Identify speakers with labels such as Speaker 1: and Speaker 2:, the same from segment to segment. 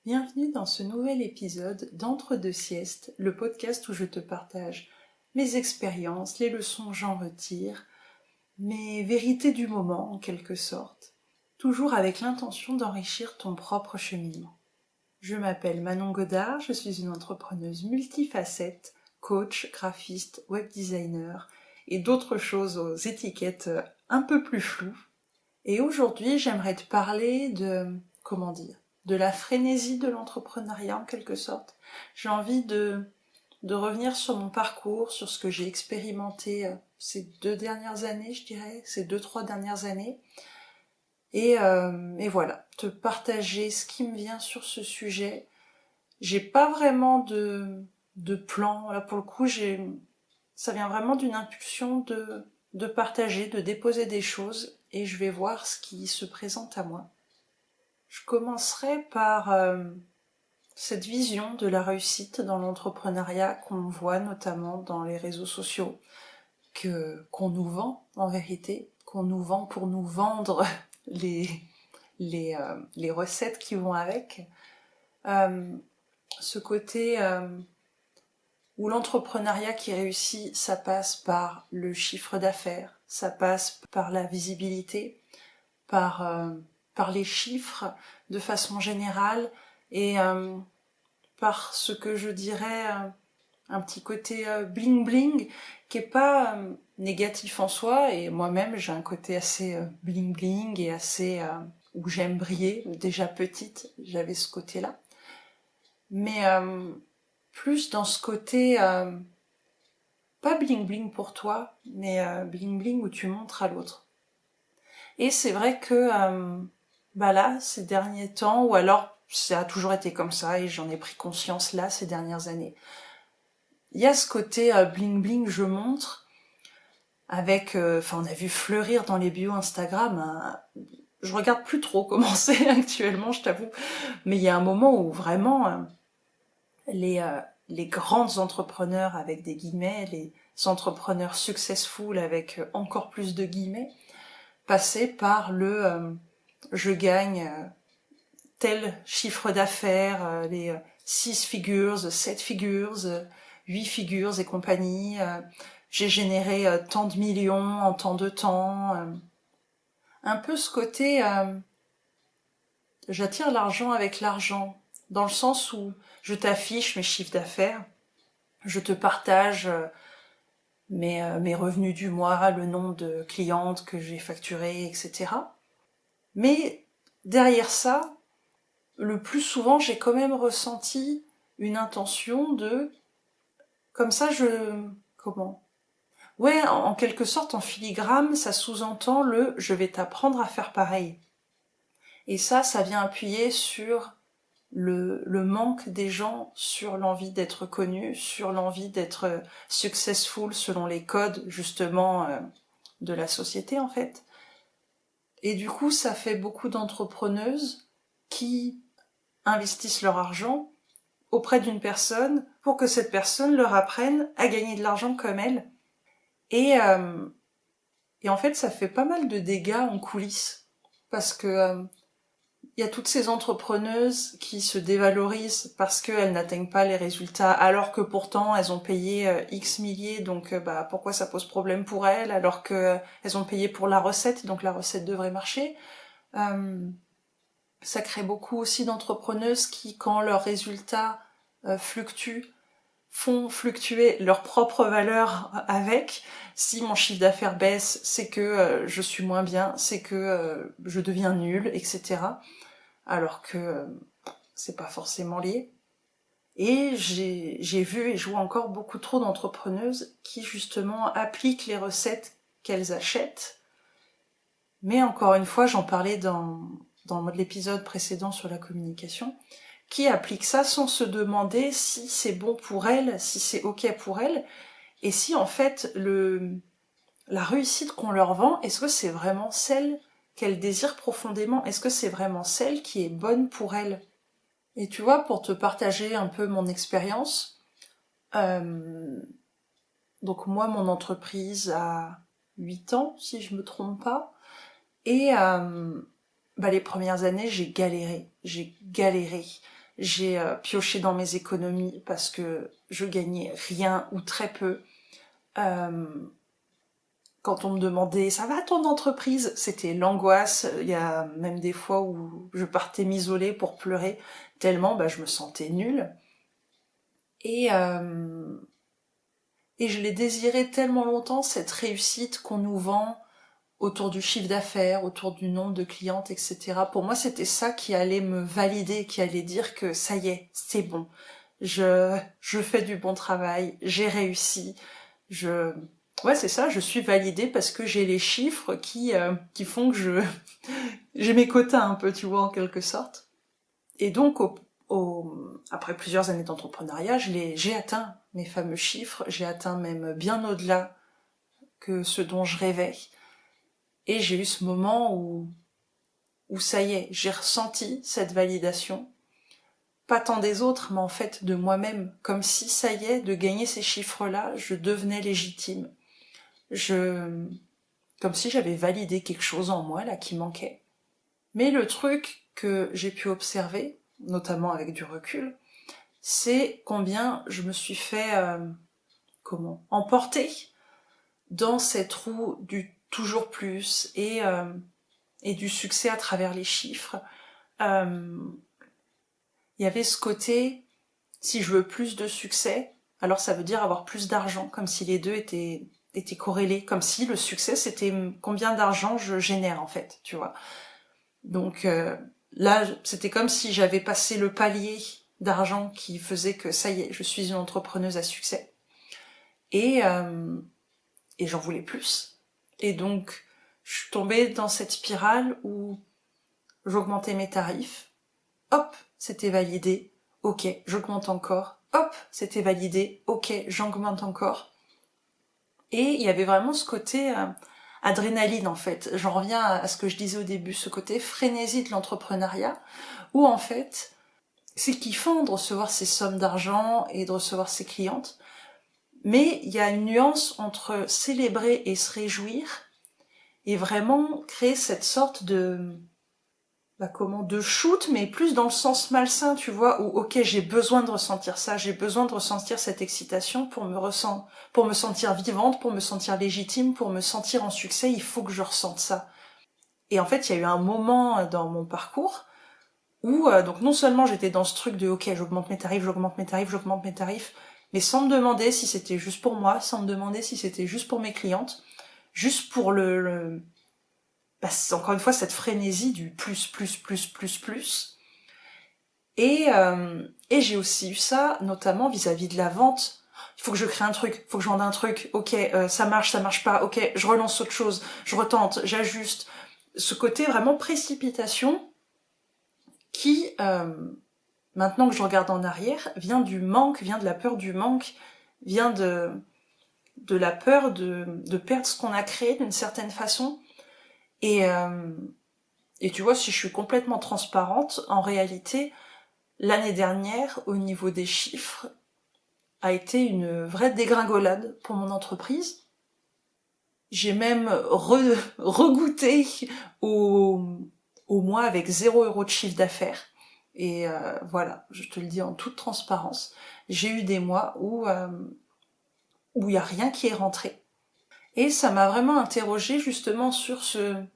Speaker 1: Bienvenue dans ce nouvel épisode d'Entre deux siestes, le podcast où je te partage mes expériences, les leçons que j'en retire, mes vérités du moment en quelque sorte, toujours avec l'intention d'enrichir ton propre cheminement. Je m'appelle Manon Godard, je suis une entrepreneuse multifacette, coach, graphiste, web designer et d'autres choses aux étiquettes un peu plus floues. Et aujourd'hui, j'aimerais te parler de la frénésie de l'entrepreneuriat en quelque sorte. J'ai envie de revenir sur mon parcours, sur ce que j'ai expérimenté ces 2-3 dernières années. Et voilà, te partager ce qui me vient sur ce sujet. J'ai pas vraiment de plan. Là, pour le coup, ça vient vraiment d'une impulsion de partager, de déposer des choses, et je vais voir ce qui se présente à moi. Je commencerai par cette vision de la réussite dans l'entrepreneuriat qu'on voit notamment dans les réseaux sociaux, qu'on nous vend en vérité, qu'on nous vend pour nous vendre les recettes qui vont avec. Ce côté où l'entrepreneuriat qui réussit, ça passe par le chiffre d'affaires, ça passe par la visibilité, par les chiffres de façon générale, et par ce que je dirais un petit côté bling bling qui est pas négatif en soi, et moi-même j'ai un côté assez bling bling et assez où j'aime briller. Déjà petite j'avais ce côté là, mais plus dans ce côté pas bling bling pour toi, mais bling bling où tu montres à l'autre. Et c'est vrai que là, ces derniers temps, ou alors ça a toujours été comme ça et j'en ai pris conscience là ces dernières années, il y a ce côté bling bling, je montre, avec, on a vu fleurir dans les bios Instagram, je regarde plus trop comment c'est actuellement, je t'avoue, mais il y a un moment où vraiment les grands entrepreneurs avec des guillemets, les entrepreneurs successful avec encore plus de guillemets, passaient par le je gagne tel chiffre d'affaires, les 6 figures, 7 figures, 8 figures et compagnie, j'ai généré tant de millions en tant de temps. Un peu ce côté j'attire l'argent avec l'argent, dans le sens où je t'affiche mes chiffres d'affaires, je te partage mes revenus du mois, le nombre de clientes que j'ai facturées, etc. Mais derrière ça, le plus souvent, j'ai quand même ressenti une intention de... Comme ça, Ouais, en quelque sorte, en filigrane, ça sous-entend le « je vais t'apprendre à faire pareil ». Et ça vient appuyer sur le manque des gens, sur l'envie d'être connus, sur l'envie d'être successful selon les codes, justement, de la société, en fait. Et du coup, ça fait beaucoup d'entrepreneuses qui investissent leur argent auprès d'une personne pour que cette personne leur apprenne à gagner de l'argent comme elle. Et en fait, ça fait pas mal de dégâts en coulisses, parce que y a toutes ces entrepreneuses qui se dévalorisent parce qu'elles n'atteignent pas les résultats, alors que pourtant elles ont payé X milliers, donc pourquoi ça pose problème pour elles, alors que elles ont payé pour la recette, donc la recette devrait marcher. Ça crée beaucoup aussi d'entrepreneuses qui, quand leurs résultats fluctuent, font fluctuer leur propre valeur avec. Si mon chiffre d'affaires baisse, c'est que je suis moins bien, c'est que je deviens nulle, etc. Alors que c'est pas forcément lié. Et j'ai vu et je vois encore beaucoup trop d'entrepreneuses qui justement appliquent les recettes qu'elles achètent. Mais encore une fois, j'en parlais dans l'épisode précédent sur la communication, qui appliquent ça sans se demander si c'est bon pour elles, si c'est ok pour elles, et si en fait la réussite qu'on leur vend, est-ce que c'est vraiment celle qu'elles désirent profondément? Est-ce que c'est vraiment celle qui est bonne pour elles? Et tu vois, pour te partager un peu mon expérience, donc moi, mon entreprise a 8 ans, si je me trompe pas, et les premières années, j'ai galéré. j'ai pioché dans mes économies parce que je gagnais rien ou très peu. Quand on me demandait « ça va ton entreprise ?» c'était l'angoisse. Il y a même des fois où je partais m'isoler pour pleurer, tellement je me sentais nulle. Et je l'ai désiré tellement longtemps, cette réussite qu'on nous vend autour du chiffre d'affaires, autour du nombre de clientes, etc. Pour moi, c'était ça qui allait me valider, qui allait dire que ça y est, c'est bon. Je fais du bon travail, j'ai réussi. Ouais, c'est ça, je suis validée parce que j'ai les chiffres qui font que j'ai mes quotas un peu, tu vois, en quelque sorte. Et donc, après plusieurs années d'entrepreneuriat, j'ai atteint mes fameux chiffres, j'ai atteint même bien au-delà que ce dont je rêvais. Et j'ai eu ce moment où ça y est, j'ai ressenti cette validation, pas tant des autres, mais en fait de moi-même, comme si ça y est, de gagner ces chiffres-là, je devenais légitime. Comme si j'avais validé quelque chose en moi là qui manquait. Mais le truc que j'ai pu observer, notamment avec du recul, c'est combien je me suis fait emporter dans cette roue du toujours plus et du succès à travers les chiffres. Il y avait ce côté, si je veux plus de succès, alors ça veut dire avoir plus d'argent, comme si les deux étaient corrélés, comme si le succès c'était combien d'argent je génère en fait, tu vois. Donc là, c'était comme si j'avais passé le palier d'argent qui faisait que ça y est, je suis une entrepreneuse à succès. Et j'en voulais plus. Et donc, je suis tombée dans cette spirale où j'augmentais mes tarifs. Hop, c'était validé. Ok, j'augmente encore. Hop, c'était validé. Ok, j'augmente encore. Et il y avait vraiment ce côté adrénaline en fait. J'en reviens à ce que je disais au début, ce côté frénésie de l'entrepreneuriat, où en fait, c'est kiffant de recevoir ces sommes d'argent et de recevoir ces clientes, mais il y a une nuance entre célébrer et se réjouir et vraiment créer cette sorte de de shoot, mais plus dans le sens malsain, tu vois, où ok, j'ai besoin de ressentir ça, j'ai besoin de ressentir cette excitation pour me sentir vivante, pour me sentir légitime, pour me sentir en succès, il faut que je ressente ça. Et en fait, il y a eu un moment dans mon parcours où donc non seulement j'étais dans ce truc de ok, j'augmente mes tarifs, mais sans me demander si c'était juste pour moi, sans me demander si c'était juste pour mes clientes, juste pour encore une fois cette frénésie du plus. Et j'ai aussi eu ça, notamment vis-à-vis de la vente. Il faut que je crée un truc, il faut que je vende un truc, ok, ça marche pas, ok, je relance autre chose, je retente, j'ajuste. Ce côté vraiment précipitation qui, maintenant que je regarde en arrière, vient du manque, vient de la peur du manque, vient de la peur de perdre ce qu'on a créé d'une certaine façon. Et tu vois, si je suis complètement transparente, en réalité, l'année dernière, au niveau des chiffres, a été une vraie dégringolade pour mon entreprise. J'ai même regoûté au mois avec 0 € de chiffre d'affaires. Et voilà, je te le dis en toute transparence, j'ai eu des mois où il y a rien qui est rentré. Et ça m'a vraiment interrogée justement sur ce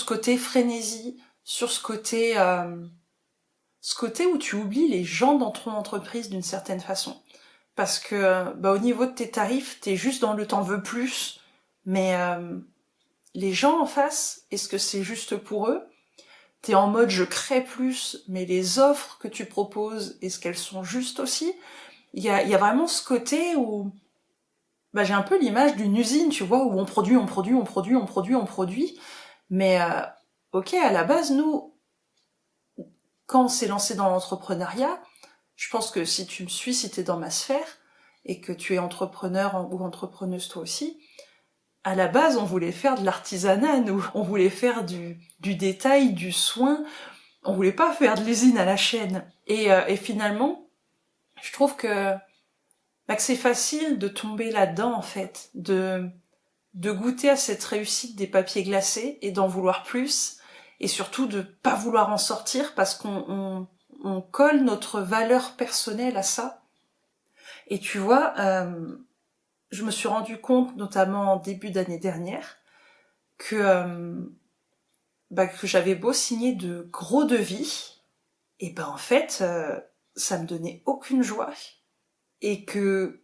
Speaker 1: côté frénésie, sur ce côté où tu oublies les gens dans ton entreprise d'une certaine façon. Parce que au niveau de tes tarifs, t'es juste dans le t'en veux plus, mais les gens en face, est-ce que c'est juste pour eux ? T'es en mode je crée plus, mais les offres que tu proposes, est-ce qu'elles sont justes aussi ? Il y a vraiment ce côté où j'ai un peu l'image d'une usine, tu vois, où on produit, mais ok, à la base, nous, quand on s'est lancé dans l'entrepreneuriat, je pense que si tu me suis, si t'es dans ma sphère, et que tu es entrepreneur ou entrepreneuse toi aussi, à la base, on voulait faire de l'artisanat, nous. On voulait faire du détail, du soin. On voulait pas faire de l'usine à la chaîne. Et finalement, je trouve que c'est facile de tomber là-dedans, en fait. De goûter à cette réussite des papiers glacés et d'en vouloir plus. Et surtout de pas vouloir en sortir parce qu'on on colle notre valeur personnelle à ça. Et tu vois, je me suis rendu compte, notamment en début d'année dernière, que j'avais beau signer de gros devis, et en fait, ça me donnait aucune joie. Et que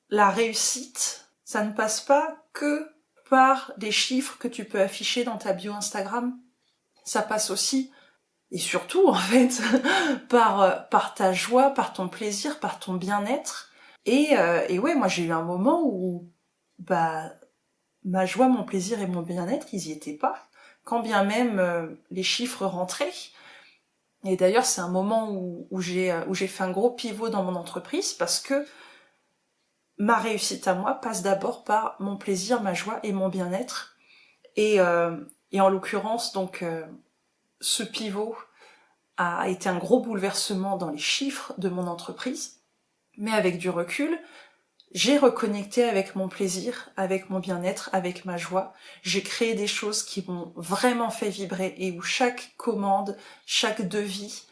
Speaker 1: la réussite, ça ne passe pas que par des chiffres que tu peux afficher dans ta bio Instagram. Ça passe aussi, et surtout en fait, par ta joie, par ton plaisir, par ton bien-être. Et ouais, moi j'ai eu un moment où ma joie, mon plaisir et mon bien-être, ils y étaient pas. Quand bien même les chiffres rentraient. Et d'ailleurs, c'est un moment où j'ai fait un gros pivot dans mon entreprise parce que ma réussite à moi passe d'abord par mon plaisir, ma joie et mon bien-être. Et en l'occurrence, donc, ce pivot a été un gros bouleversement dans les chiffres de mon entreprise. Mais avec du recul, j'ai reconnecté avec mon plaisir, avec mon bien-être, avec ma joie. J'ai créé des choses qui m'ont vraiment fait vibrer et où chaque commande, chaque devis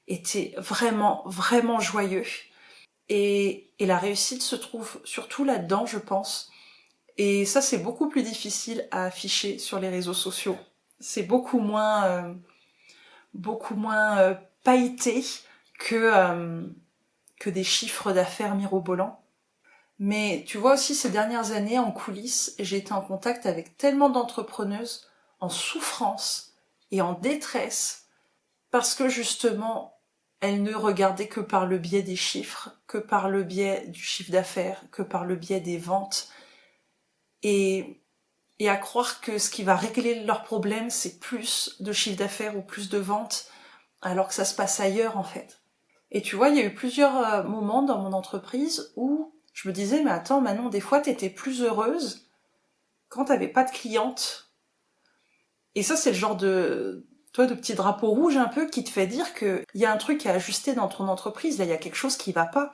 Speaker 1: était vraiment, vraiment joyeux. Et la réussite se trouve surtout là-dedans, je pense. Et ça, c'est beaucoup plus difficile à afficher sur les réseaux sociaux. C'est beaucoup moins pailleté que des chiffres d'affaires mirobolants. Mais tu vois aussi, ces dernières années, en coulisses, j'ai été en contact avec tellement d'entrepreneuses en souffrance et en détresse parce que justement, elles ne regardaient que par le biais des chiffres, que par le biais du chiffre d'affaires, que par le biais des ventes. Et à croire que ce qui va régler leurs problèmes, c'est plus de chiffre d'affaires ou plus de ventes, alors que ça se passe ailleurs en fait. Et tu vois, il y a eu plusieurs moments dans mon entreprise où je me disais, mais attends Manon, des fois t'étais plus heureuse quand t'avais pas de clientes. Et ça, c'est le genre de petit drapeau rouge un peu qui te fait dire qu'il y a un truc à ajuster dans ton entreprise, là il y a quelque chose qui va pas.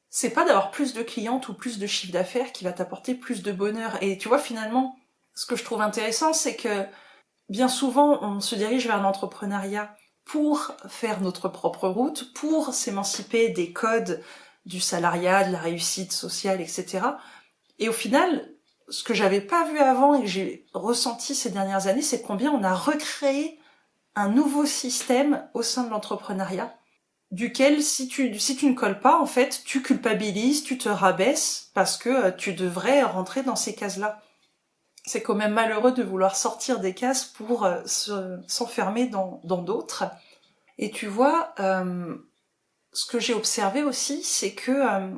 Speaker 1: C'est pas d'avoir plus de clientes ou plus de chiffre d'affaires qui va t'apporter plus de bonheur. Et tu vois, finalement, ce que je trouve intéressant, c'est que bien souvent, on se dirige vers l'entrepreneuriat pour faire notre propre route, pour s'émanciper des codes du salariat, de la réussite sociale, etc. Et au final, ce que j'avais pas vu avant et que j'ai ressenti ces dernières années, c'est combien on a recréé un nouveau système au sein de l'entrepreneuriat, duquel si tu ne colles pas, en fait, tu culpabilises, tu te rabaisses, parce que tu devrais rentrer dans ces cases-là. C'est quand même malheureux de vouloir sortir des cases pour s'enfermer dans d'autres. Et tu vois, ce que j'ai observé aussi, c'est que,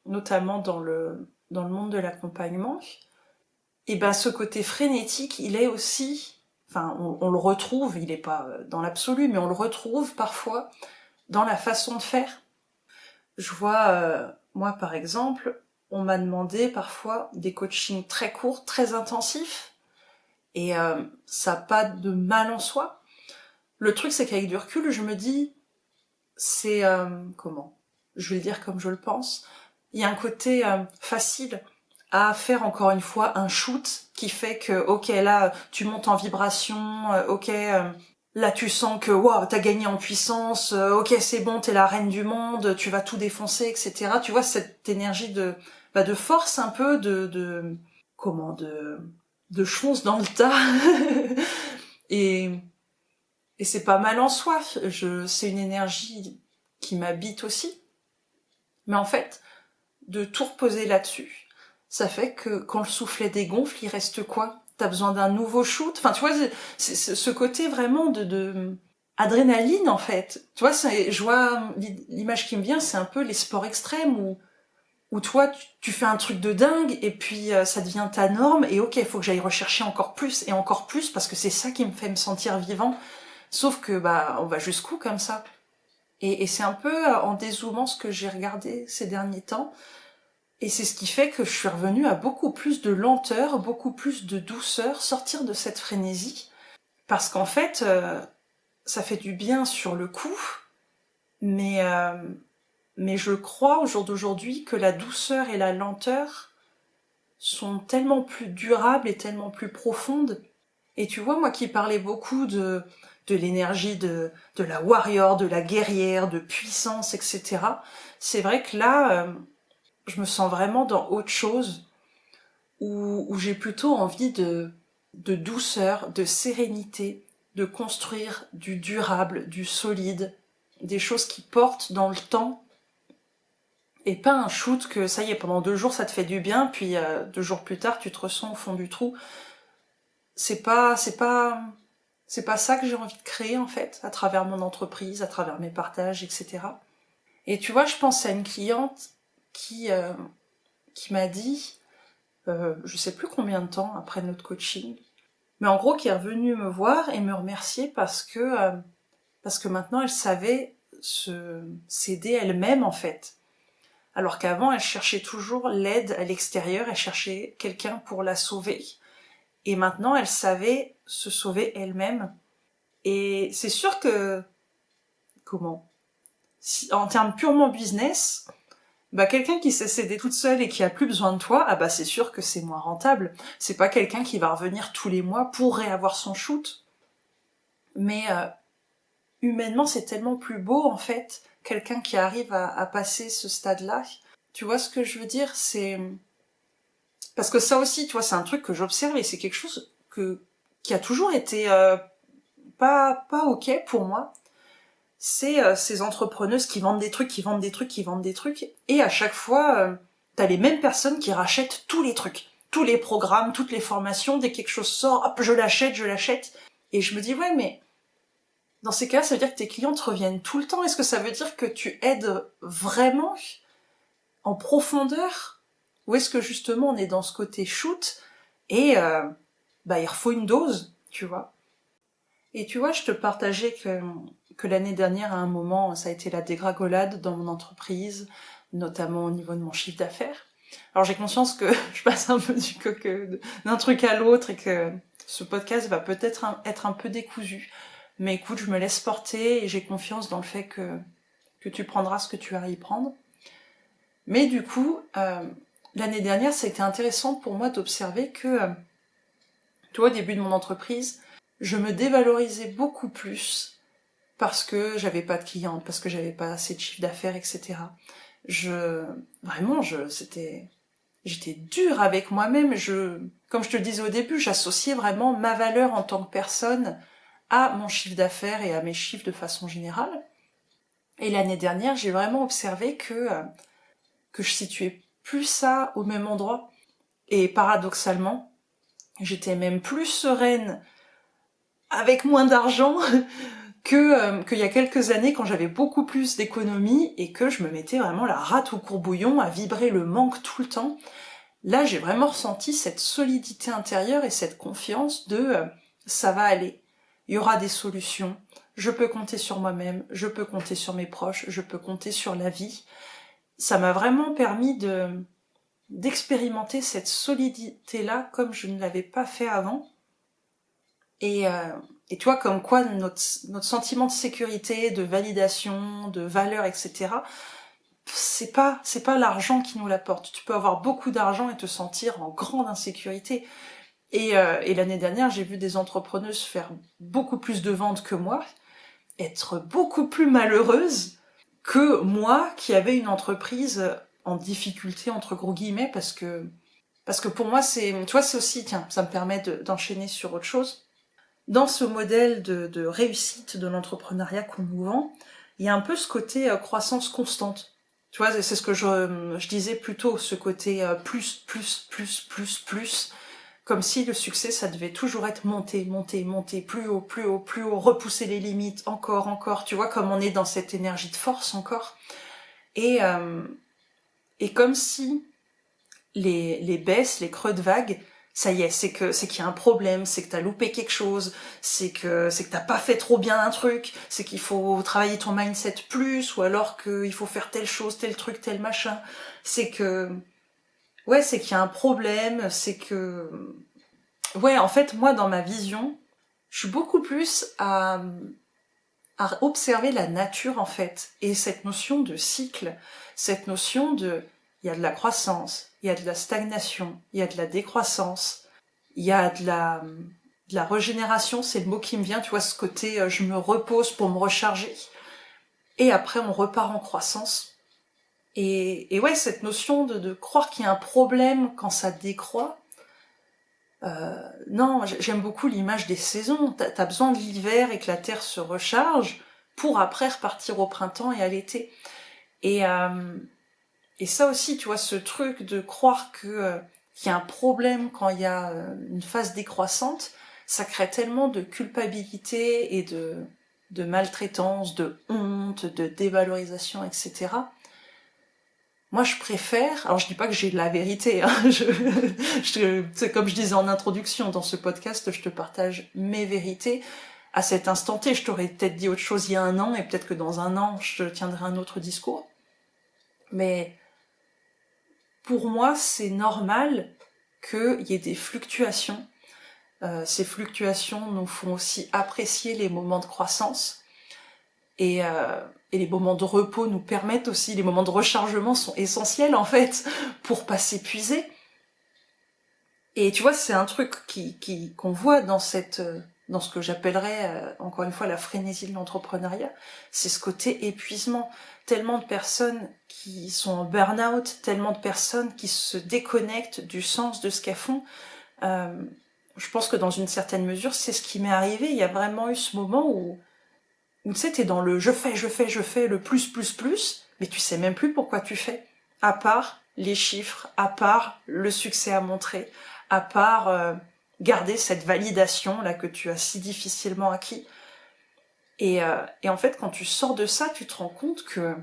Speaker 1: notamment dans le monde de l'accompagnement, et ce côté frénétique, il est aussi, enfin, on le retrouve, il n'est pas dans l'absolu, mais on le retrouve parfois dans la façon de faire. Je vois, moi par exemple, on m'a demandé parfois des coachings très courts, très intensifs, et ça n'a pas de mal en soi. Le truc, c'est qu'avec du recul, je me dis, c'est comment ? Je vais le dire comme je le pense. Il y a un côté facile à faire encore une fois un shoot qui fait que, ok, là, tu montes en vibration, ok, là, tu sens que, waouh, t'as gagné en puissance, ok, c'est bon, t'es la reine du monde, tu vas tout défoncer, etc. Tu vois, cette énergie de force un peu, de schwunz dans le tas. et c'est pas mal en soi. C'est une énergie qui m'habite aussi. Mais en fait, de tout reposer là-dessus, ça fait que quand le soufflet dégonfle, il reste quoi ? T'as besoin d'un nouveau shoot. Enfin, tu vois, c'est ce côté vraiment de adrénaline, en fait. Tu vois, je vois l'image qui me vient, c'est un peu les sports extrêmes où toi, tu fais un truc de dingue et puis ça devient ta norme et ok, il faut que j'aille rechercher encore plus et encore plus parce que c'est ça qui me fait me sentir vivant. Sauf que, on va jusqu'où comme ça ? Et c'est un peu en dézoomant ce que j'ai regardé ces derniers temps. Et c'est ce qui fait que je suis revenue à beaucoup plus de lenteur, beaucoup plus de douceur, sortir de cette frénésie. Parce qu'en fait, ça fait du bien sur le coup, mais je crois au jour d'aujourd'hui que la douceur et la lenteur sont tellement plus durables et tellement plus profondes. Et tu vois, moi qui parlais beaucoup de l'énergie de la warrior, de la guerrière, de puissance, etc. C'est vrai que là, je me sens vraiment dans autre chose, où j'ai plutôt envie de douceur, de sérénité, de construire du durable, du solide, des choses qui portent dans le temps, et pas un shoot que ça y est, pendant 2 jours ça te fait du bien, puis 2 jours plus tard tu te ressens au fond du trou. C'est pas ça que j'ai envie de créer en fait, à travers mon entreprise, à travers mes partages, etc. Et tu vois, je pense à une cliente qui m'a dit, je sais plus combien de temps après notre coaching, mais en gros qui est revenue me voir et me remercier parce que maintenant elle savait s'aider elle-même en fait. Alors qu'avant elle cherchait toujours l'aide à l'extérieur, elle cherchait quelqu'un pour la sauver. Et maintenant elle savait se sauver elle-même. Et c'est sûr que, en termes purement business, quelqu'un qui sait s'aider toute seule et qui a plus besoin de toi, c'est sûr que c'est moins rentable. C'est pas quelqu'un qui va revenir tous les mois pour réavoir son shoot. Mais humainement, c'est tellement plus beau, en fait, quelqu'un qui arrive à passer ce stade-là. Tu vois ce que je veux dire? C'est... Parce que ça aussi, tu vois, c'est un truc que j'observe et c'est quelque chose qui a toujours été pas ok pour moi. C'est ces entrepreneuses qui vendent des trucs, et à chaque fois, t'as les mêmes personnes qui rachètent tous les trucs, tous les programmes, toutes les formations, dès que quelque chose sort, hop, je l'achète. Et je me dis, ouais, mais dans ces cas-là, ça veut dire que tes clients te reviennent tout le temps. Est-ce que ça veut dire que tu aides vraiment en profondeur? Ou est-ce que justement on est dans ce côté shoot et il faut une dose, tu vois? Et tu vois, je te partageais que l'année dernière, à un moment, ça a été la dégringolade dans mon entreprise, notamment au niveau de mon chiffre d'affaires. Alors j'ai conscience que je passe un peu d'un truc à l'autre et que ce podcast va peut-être être un peu décousu. Mais écoute, je me laisse porter et j'ai confiance dans le fait que tu prendras ce que tu as à y prendre. Mais du coup, l'année dernière, ça a été intéressant pour moi d'observer que, au début de mon entreprise, je me dévalorisais beaucoup plus parce que j'avais pas de clientes, parce que j'avais pas assez de chiffre d'affaires, etc. J'étais dure avec moi-même. Comme je te le disais au début, j'associais vraiment ma valeur en tant que personne à mon chiffre d'affaires et à mes chiffres de façon générale. Et l'année dernière, j'ai vraiment observé que je situais plus ça au même endroit. Et paradoxalement, j'étais même plus sereine avec moins d'argent qu'il y a quelques années quand j'avais beaucoup plus d'économies et que je me mettais vraiment la rate au courbouillon à vibrer le manque tout le temps. Là, j'ai vraiment ressenti cette solidité intérieure et cette confiance de ça va aller. Il y aura des solutions. Je peux compter sur moi-même, je peux compter sur mes proches, je peux compter sur la vie. Ça m'a vraiment permis d'expérimenter cette solidité-là comme je ne l'avais pas fait avant. Et tu vois, comme quoi notre sentiment de sécurité, de validation, de valeur, etc., c'est pas l'argent qui nous l'apporte. Tu peux avoir beaucoup d'argent et te sentir en grande insécurité. Et l'année dernière, j'ai vu des entrepreneuses faire beaucoup plus de ventes que moi, être beaucoup plus malheureuses que moi qui avais une entreprise en difficulté, entre gros guillemets, parce que pour moi, c'est aussi, tiens, ça me permet d'enchaîner sur autre chose. Dans ce modèle de réussite de l'entrepreneuriat qu'on nous vend, il y a un peu ce côté croissance constante. Tu vois, c'est ce que je disais plus tôt, ce côté plus, comme si le succès, ça devait toujours être monter, plus haut, repousser les limites, encore, tu vois, comme on est dans cette énergie de force encore. Et comme si les baisses, les creux de vague, ça y est, c'est qu'il y a un problème, c'est que t'as loupé quelque chose, c'est que t'as pas fait trop bien un truc, c'est qu'il faut travailler ton mindset plus, ou alors qu'il faut faire telle chose, tel truc, tel machin. C'est qu'il y a un problème, en fait, moi, dans ma vision, je suis beaucoup plus à observer la nature, en fait, et cette notion de cycle, cette notion il y a de la croissance, il y a de la stagnation, il y a de la décroissance, il y a de la de la régénération, c'est le mot qui me vient, tu vois, ce côté je me repose pour me recharger, et après on repart en croissance. Et ouais, cette notion de croire qu'il y a un problème quand ça décroît, non, j'aime beaucoup l'image des saisons. T'as besoin de l'hiver et que la terre se recharge pour après repartir au printemps et à l'été. Et ça aussi, tu vois, ce truc de croire qu'il y a un problème quand il y a une phase décroissante, ça crée tellement de culpabilité et de maltraitance, de honte, de dévalorisation, etc. Moi, je préfère... Alors, je dis pas que j'ai la vérité. Hein, c'est comme je disais en introduction, dans ce podcast, je te partage mes vérités. À cet instant T, je t'aurais peut-être dit autre chose il y a un an, et peut-être que dans un an, je tiendrai un autre discours. Mais pour moi, c'est normal qu'il y ait des fluctuations. Ces fluctuations nous font aussi apprécier les moments de croissance. Et les moments de repos nous permettent aussi, les moments de rechargement sont essentiels en fait pour pas s'épuiser. Et tu vois, c'est un truc qu'on voit dans dans ce que j'appellerais encore une fois la frénésie de l'entrepreneuriat, c'est ce côté épuisement. Tellement de personnes qui sont en burn-out, tellement de personnes qui se déconnectent du sens de ce qu'elles font. Je pense que dans une certaine mesure, c'est ce qui m'est arrivé. Il y a vraiment eu ce moment où tu sais, t'es dans le je fais, le plus, mais tu sais même plus pourquoi tu fais. À part les chiffres, à part le succès à montrer, à part garder cette validation là que tu as si difficilement acquis. Et en fait, quand tu sors de ça, tu te rends compte que,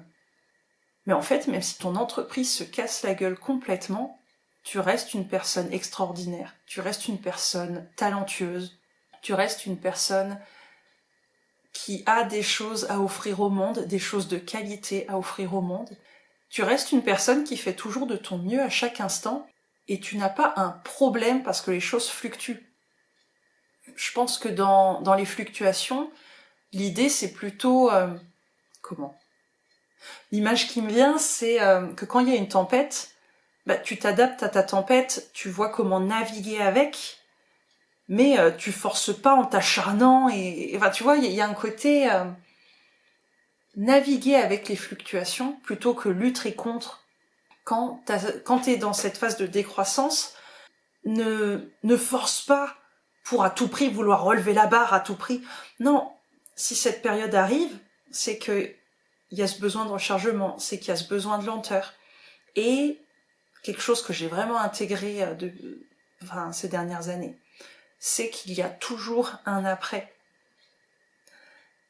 Speaker 1: mais en fait, même si ton entreprise se casse la gueule complètement, tu restes une personne extraordinaire, tu restes une personne talentueuse, tu restes une personne qui a des choses à offrir au monde, des choses de qualité à offrir au monde. Tu restes une personne qui fait toujours de ton mieux à chaque instant et tu n'as pas un problème parce que les choses fluctuent. Je pense que dans les fluctuations, l'idée c'est plutôt... comment ? L'image qui me vient, c'est que quand il y a une tempête, bah, tu t'adaptes à ta tempête, tu vois comment naviguer avec, mais tu forces pas en t'acharnant et enfin tu vois il y a un côté naviguer avec les fluctuations plutôt que lutter contre. Quand t'es dans cette phase de décroissance, ne force pas pour à tout prix vouloir relever la barre à tout prix. Non, si cette période arrive, c'est que il y a ce besoin de rechargement, c'est qu'il y a ce besoin de lenteur. Et quelque chose que j'ai vraiment intégré ces dernières années, c'est qu'il y a toujours un après.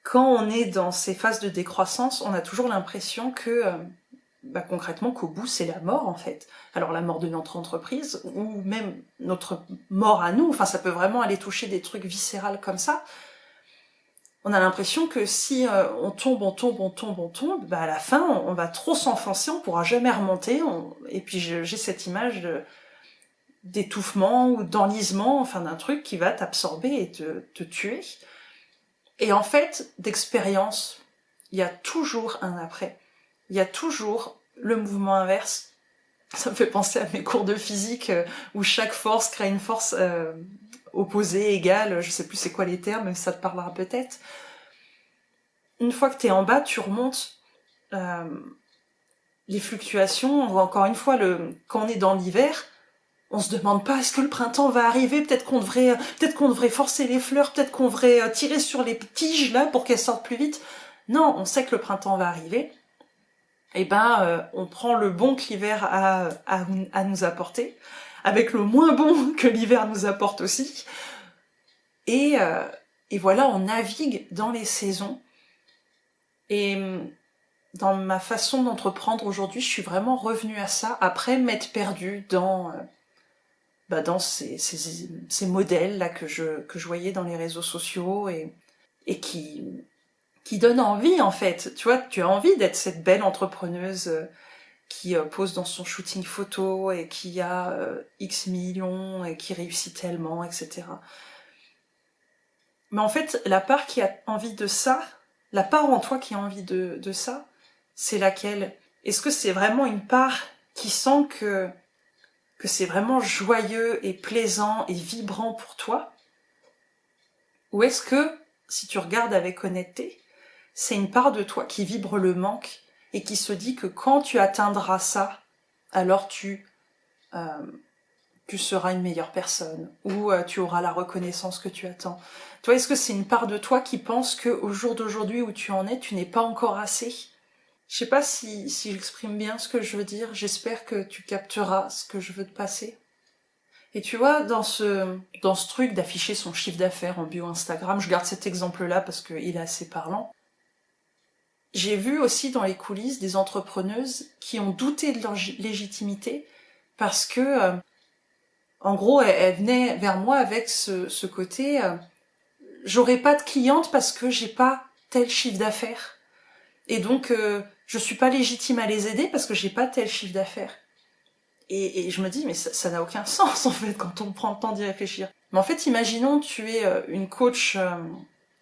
Speaker 1: Quand on est dans ces phases de décroissance, on a toujours l'impression que, concrètement, qu'au bout, c'est la mort, en fait. Alors, la mort de notre entreprise, ou même notre mort à nous, enfin, ça peut vraiment aller toucher des trucs viscérales comme ça. On a l'impression que si on tombe, à la fin, on va trop s'enfoncer, on pourra jamais remonter. Et puis, j'ai cette image d'étouffement ou d'enlisement, enfin d'un truc qui va t'absorber et te tuer. Et en fait, d'expérience, il y a toujours un après. Il y a toujours le mouvement inverse. Ça me fait penser à mes cours de physique où chaque force crée une force opposée, égale, je sais plus c'est quoi les termes, mais ça te parlera peut-être. Une fois que t'es en bas, tu remontes. Les fluctuations, on voit encore une fois, quand on est dans l'hiver, on se demande pas est-ce que le printemps va arriver, peut-être qu'on devrait forcer les fleurs, peut-être qu'on devrait tirer sur les tiges là pour qu'elles sortent plus vite. Non, on sait que le printemps va arriver. Et on prend le bon que l'hiver a nous apporter, avec le moins bon que l'hiver nous apporte aussi. Et voilà, on navigue dans les saisons. Et dans ma façon d'entreprendre aujourd'hui, je suis vraiment revenue à ça, après m'être perdue dans ces modèles là que je voyais dans les réseaux sociaux et qui donnent envie en fait. Tu vois, tu as envie d'être cette belle entrepreneuse qui pose dans son shooting photo et qui a X millions et qui réussit tellement, etc. Mais en fait, la part qui a envie de ça, la part en toi qui a envie de ça, c'est laquelle ? Est-ce que c'est vraiment une part qui sent que c'est vraiment joyeux et plaisant et vibrant pour toi ? Ou est-ce que, si tu regardes avec honnêteté, c'est une part de toi qui vibre le manque et qui se dit que quand tu atteindras ça, alors tu seras une meilleure personne, ou tu auras la reconnaissance que tu attends. Toi, est-ce que c'est une part de toi qui pense qu'au jour d'aujourd'hui où tu en es, tu n'es pas encore assez? Je sais pas si j'exprime bien ce que je veux dire, j'espère que tu capteras ce que je veux te passer. Et tu vois, dans ce truc d'afficher son chiffre d'affaires en bio Instagram, je garde cet exemple-là parce qu'il est assez parlant. J'ai vu aussi dans les coulisses des entrepreneuses qui ont douté de leur légitimité parce que, en gros, elles venaient vers moi avec ce côté j'aurai pas de clientes parce que j'ai pas tel chiffre d'affaires. Et donc, je suis pas légitime à les aider parce que j'ai pas tel chiffre d'affaires. Et je me dis, mais ça n'a aucun sens, en fait, quand on prend le temps d'y réfléchir. Mais en fait, imaginons tu es une coach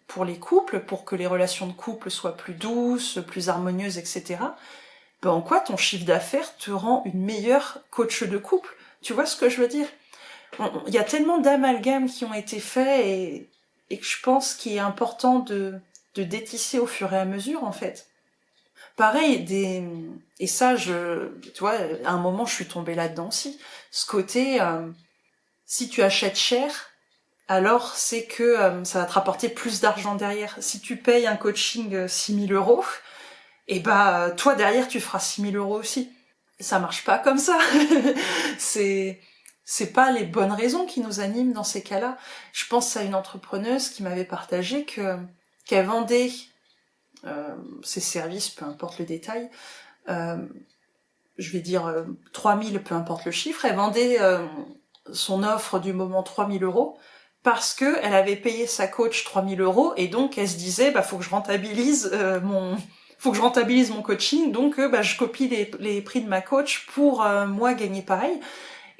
Speaker 1: pour les couples, pour que les relations de couple soient plus douces, plus harmonieuses, etc. Ben, en quoi ton chiffre d'affaires te rend une meilleure coach de couple? Tu vois ce que je veux dire? Il y a tellement d'amalgames qui ont été faits et que je pense qu'il est important de détisser au fur et à mesure, en fait. Pareil, et ça, tu vois, à un moment, je suis tombée là-dedans aussi. Ce côté, si tu achètes cher, alors c'est que ça va te rapporter plus d'argent derrière. Si tu payes un coaching 6 000 euros, et bah, toi, derrière, tu feras 6 000 euros aussi. Et ça marche pas comme ça. c'est pas les bonnes raisons qui nous animent dans ces cas-là. Je pense à une entrepreneuse qui m'avait partagé qu'elle vendait ses services, peu importe le détail, je vais dire 3000, peu importe le chiffre, elle vendait son offre du moment 3000 euros parce que elle avait payé sa coach 3000 euros et donc elle se disait faut que je rentabilise mon coaching, donc je copie les prix de ma coach pour moi gagner pareil.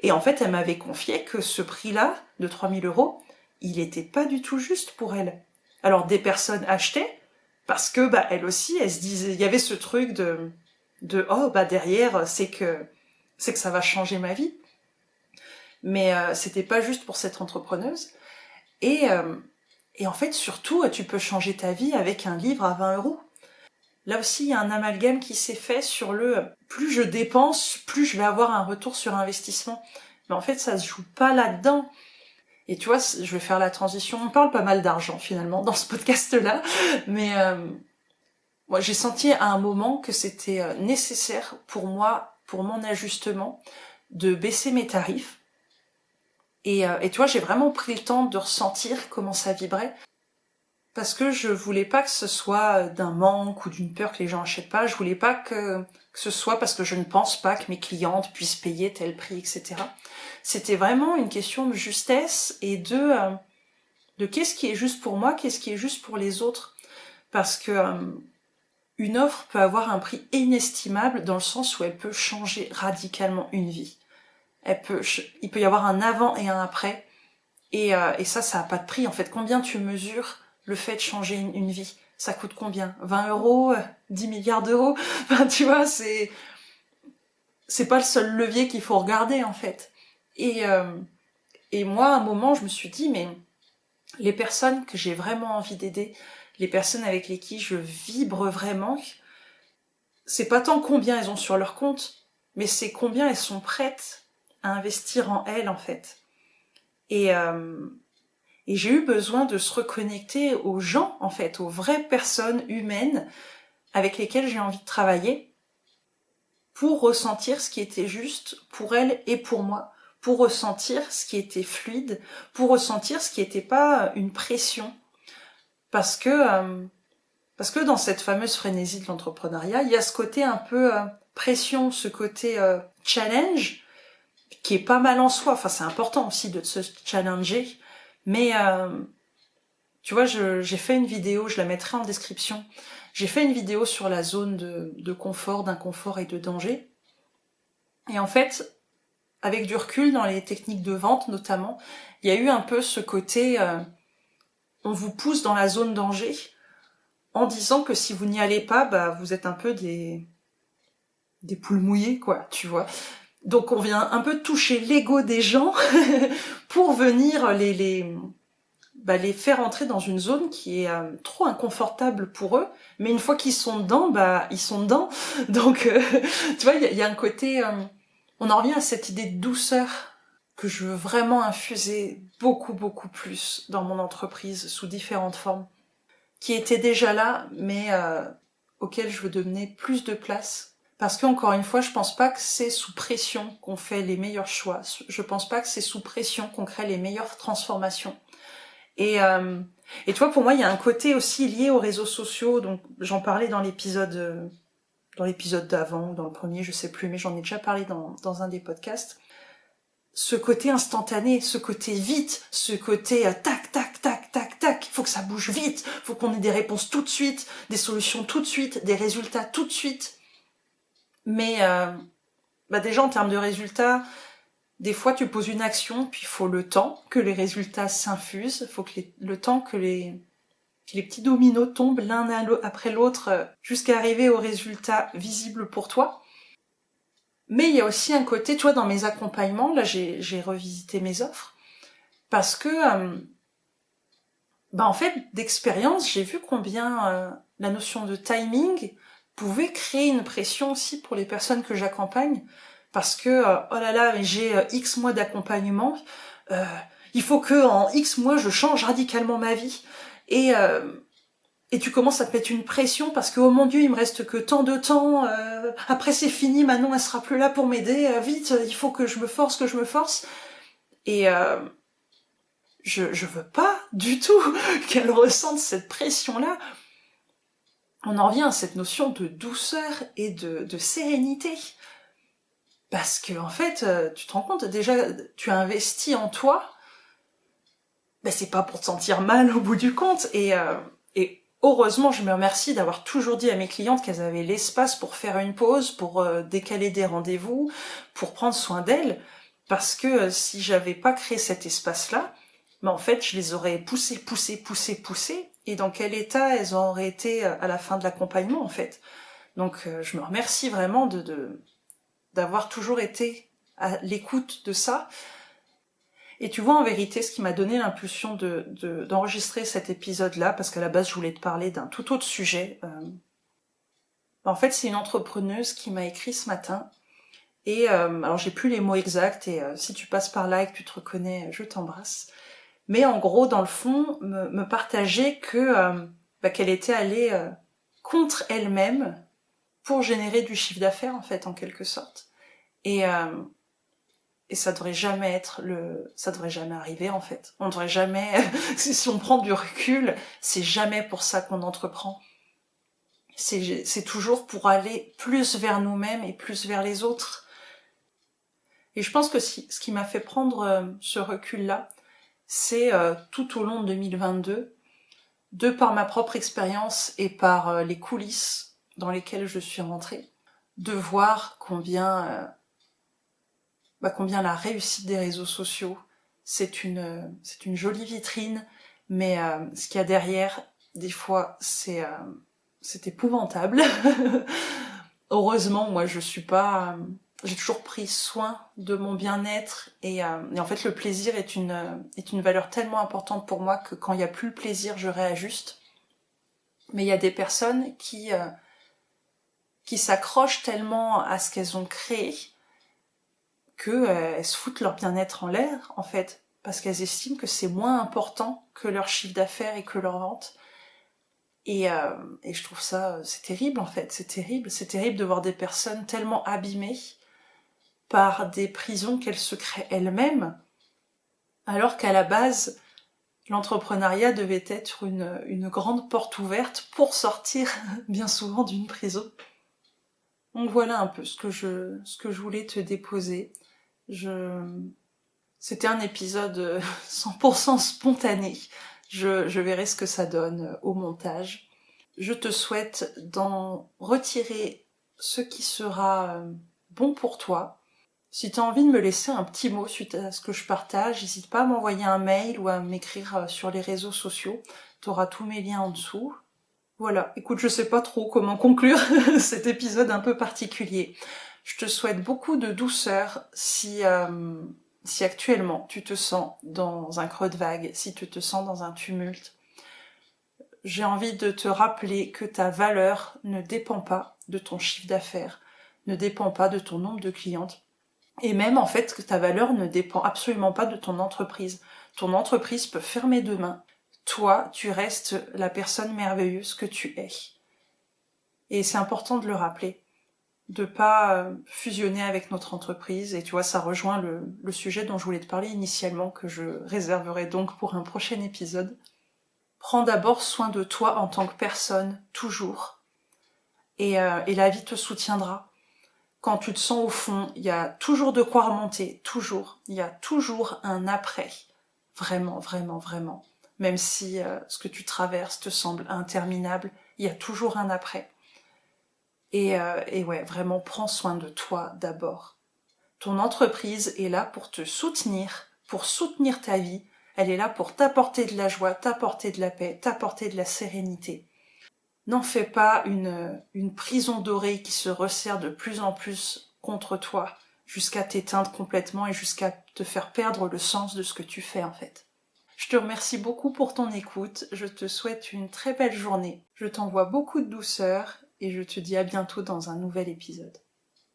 Speaker 1: Et en fait, elle m'avait confié que ce prix-là de 3000 euros, il était pas du tout juste pour elle. Alors des personnes achetaient parce que elle aussi, elle se disait, il y avait ce truc de derrière, c'est que ça va changer ma vie. Mais c'était pas juste pour cette entrepreneuse. Et en fait, surtout, tu peux changer ta vie avec un livre à 20 euros. Là aussi, il y a un amalgame qui s'est fait sur plus je dépense, plus je vais avoir un retour sur investissement. Mais en fait, ça se joue pas là-dedans. Et tu vois, je vais faire la transition. On parle pas mal d'argent finalement dans ce podcast-là, mais moi, j'ai senti à un moment que c'était nécessaire pour moi, pour mon ajustement, de baisser mes tarifs. Et tu vois, j'ai vraiment pris le temps de ressentir comment ça vibrait. Parce que je voulais pas que ce soit d'un manque ou d'une peur que les gens achètent pas. Je voulais pas que ce soit parce que je ne pense pas que mes clientes puissent payer tel prix, etc. C'était vraiment une question de justesse et de qu'est-ce qui est juste pour moi, qu'est-ce qui est juste pour les autres. Parce que une offre peut avoir un prix inestimable dans le sens où elle peut changer radicalement une vie. Il peut y avoir un avant et un après. Et ça n'a pas de prix. En fait, combien tu mesures le fait de changer une vie? Ça coûte combien? 20 euros? 10 milliards d'euros? Enfin, tu vois, c'est pas le seul levier qu'il faut regarder, en fait. Et moi, à un moment, je me suis dit, mais les personnes que j'ai vraiment envie d'aider, les personnes avec lesquelles je vibre vraiment, c'est pas tant combien elles ont sur leur compte, mais c'est combien elles sont prêtes à investir en elles, en fait. Et j'ai eu besoin de se reconnecter aux gens, en fait, aux vraies personnes humaines avec lesquelles j'ai envie de travailler pour ressentir ce qui était juste pour elles et pour moi, pour ressentir ce qui était fluide, pour ressentir ce qui n'était pas une pression. Parce que dans cette fameuse frénésie de l'entrepreneuriat, il y a ce côté un peu pression, ce côté challenge, qui est pas mal en soi. Enfin, c'est important aussi de se challenger. Mais tu vois, j'ai fait une vidéo, je la mettrai en description. J'ai fait une vidéo sur la zone de confort, d'inconfort et de danger. Et en fait, avec du recul dans les techniques de vente notamment, il y a eu un peu ce côté on vous pousse dans la zone danger en disant que si vous n'y allez pas, vous êtes un peu des poules mouillées, quoi, tu vois. Donc on vient un peu toucher l'ego des gens pour venir les faire entrer dans une zone qui est trop inconfortable pour eux, mais une fois qu'ils sont dedans, ils sont dedans. Donc, tu vois, il y a un côté... on en revient à cette idée de douceur que je veux vraiment infuser beaucoup, beaucoup plus dans mon entreprise, sous différentes formes, qui était déjà là, mais auquel je veux donner plus de place. Parce que, encore une fois, je pense pas que c'est sous pression qu'on fait les meilleurs choix. Je pense pas que c'est sous pression qu'on crée les meilleures transformations. Et tu vois, pour moi, il y a un côté aussi lié aux réseaux sociaux. Donc, j'en parlais dans l'épisode d'avant, ou dans le premier, je sais plus, mais j'en ai déjà parlé dans un des podcasts. Ce côté instantané, ce côté vite, ce côté tac, tac, tac, tac, tac, faut que ça bouge vite, faut qu'on ait des réponses tout de suite, des solutions tout de suite, des résultats tout de suite. Mais déjà en termes de résultats, des fois tu poses une action, puis il faut le temps que les résultats s'infusent, il faut que le temps que les petits dominos tombent l'un après l'autre jusqu'à arriver au résultat visible pour toi. Mais il y a aussi un côté, tu vois, dans mes accompagnements, là j'ai revisité mes offres, parce que, en fait, d'expérience, j'ai vu combien la notion de timing pouvait créer une pression aussi pour les personnes que j'accompagne, parce que, oh là là, j'ai X mois d'accompagnement, il faut que en X mois je change radicalement ma vie, et tu commences à te mettre une pression parce que, oh mon Dieu, il me reste que tant de temps, après c'est fini, Manon elle sera plus là pour m'aider, vite, il faut que je me force. Et je veux pas du tout qu'elle ressente cette pression-là. On en revient à cette notion de douceur et de sérénité. Parce que, en fait, tu te rends compte, déjà, tu as investi en toi, c'est pas pour te sentir mal au bout du compte, et heureusement, je me remercie d'avoir toujours dit à mes clientes qu'elles avaient l'espace pour faire une pause, pour décaler des rendez-vous, pour prendre soin d'elles, parce que si j'avais pas créé cet espace-là, en fait, je les aurais poussées, et dans quel état elles auraient été à la fin de l'accompagnement, en fait. Donc, je me remercie vraiment d'avoir toujours été à l'écoute de ça. Et tu vois, en vérité, ce qui m'a donné l'impulsion d'enregistrer cet épisode-là, parce qu'à la base, je voulais te parler d'un tout autre sujet. En fait, c'est une entrepreneuse qui m'a écrit ce matin. Et alors, j'ai plus les mots exacts, et si tu passes par là et que tu te reconnais, je t'embrasse. Mais en gros, dans le fond, me partager qu'elle était allée contre elle-même pour générer du chiffre d'affaires, en fait, en quelque sorte. Et ça devrait jamais ça devrait jamais arriver, en fait. On devrait jamais, si on prend du recul, c'est jamais pour ça qu'on entreprend. C'est toujours pour aller plus vers nous-mêmes et plus vers les autres. Et je pense que ce qui m'a fait prendre ce recul-là, c'est tout au long de 2022, de par ma propre expérience et par les coulisses dans lesquelles je suis rentrée, de voir combien la réussite des réseaux sociaux, c'est une jolie vitrine, mais ce qu'il y a derrière, des fois, c'est épouvantable. Heureusement, moi, j'ai toujours pris soin de mon bien-être, et en fait, le plaisir est une valeur tellement importante pour moi que quand il n'y a plus le plaisir, je réajuste. Mais il y a des personnes qui s'accrochent tellement à ce qu'elles ont créé qu'elles se foutent leur bien-être en l'air, en fait, parce qu'elles estiment que c'est moins important que leur chiffre d'affaires et que leur vente. Et je trouve ça, c'est terrible, en fait, c'est terrible de voir des personnes tellement abîmées par des prisons qu'elles se créent elles-mêmes, alors qu'à la base, l'entrepreneuriat devait être une grande porte ouverte pour sortir bien souvent d'une prison. Donc voilà un peu ce que je voulais te déposer. C'était un épisode 100% spontané. Je verrai ce que ça donne au montage. Je te souhaite d'en retirer ce qui sera bon pour toi. Si tu as envie de me laisser un petit mot suite à ce que je partage, n'hésite pas à m'envoyer un mail ou à m'écrire sur les réseaux sociaux. Tu auras tous mes liens en dessous. Voilà, écoute, je sais pas trop comment conclure cet épisode un peu particulier. Je te souhaite beaucoup de douceur si si actuellement tu te sens dans un creux de vague, si tu te sens dans un tumulte, j'ai envie de te rappeler que ta valeur ne dépend pas de ton chiffre d'affaires, ne dépend pas de ton nombre de clientes, et même en fait que ta valeur ne dépend absolument pas de ton entreprise. Ton entreprise peut fermer demain. Toi, tu restes la personne merveilleuse que tu es. Et c'est important de le rappeler, de pas fusionner avec notre entreprise. Et tu vois, ça rejoint le sujet dont je voulais te parler initialement, que je réserverai donc pour un prochain épisode. Prends d'abord soin de toi en tant que personne, toujours. Et la vie te soutiendra. Quand tu te sens au fond, il y a toujours de quoi remonter, toujours. Il y a toujours un après. Vraiment, vraiment, vraiment. Même si ce que tu traverses te semble interminable, il y a toujours un après. Et ouais, vraiment, prends soin de toi d'abord. Ton entreprise est là pour te soutenir, pour soutenir ta vie. Elle est là pour t'apporter de la joie, t'apporter de la paix, t'apporter de la sérénité. N'en fais pas une prison dorée qui se resserre de plus en plus contre toi, jusqu'à t'éteindre complètement et jusqu'à te faire perdre le sens de ce que tu fais en fait. Je te remercie beaucoup pour ton écoute, je te souhaite une très belle journée, je t'envoie beaucoup de douceur et je te dis à bientôt dans un nouvel épisode.